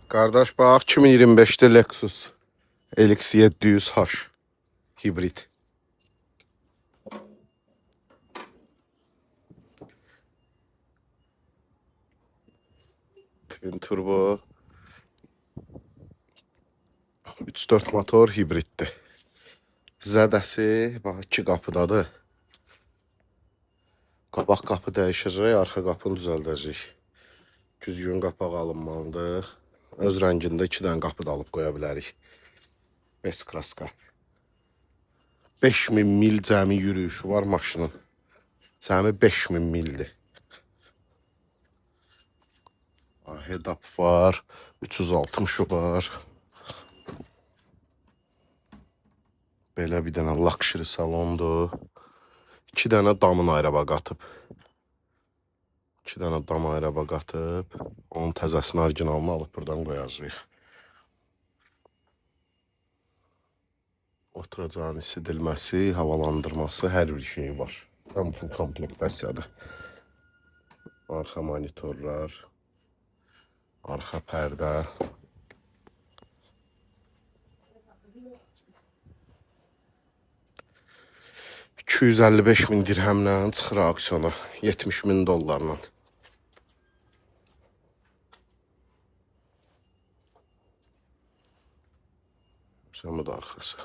Qardaş bax 2025-də Lexus LX 700H hibrid. Twin turbo 3.4 motor hibriddir. Zədəsi bax 2 qapıdadır. Qabaq qapı dəyişəcək, arxa qapını düzəldəcək. Güzgün qapaq alınmalıdır. Öz rəngində 2 dənə qapı da alıb qoya bilərik. Best kraska. 5000 mil cəmi yürüyüşü var maşının. Cəmi 5000 mildir. Head-up var. 360 var. Belə bir dənə luxury salondur. 2 dənə damın ayraba qatıb. 2 dənə dam ayraba qatıb. Onun təzəsini, orijinalını alıb buradan qoyacağıq. Oturacağın isidilməsi, havalandırması, hər bir şeyi var. Tam full komplektasiyadır. Arxa monitorlar, arxa pərdə. 255 min dirhəmlə çıxır aksiyona, 70 min dollarla. Səmə də arxası.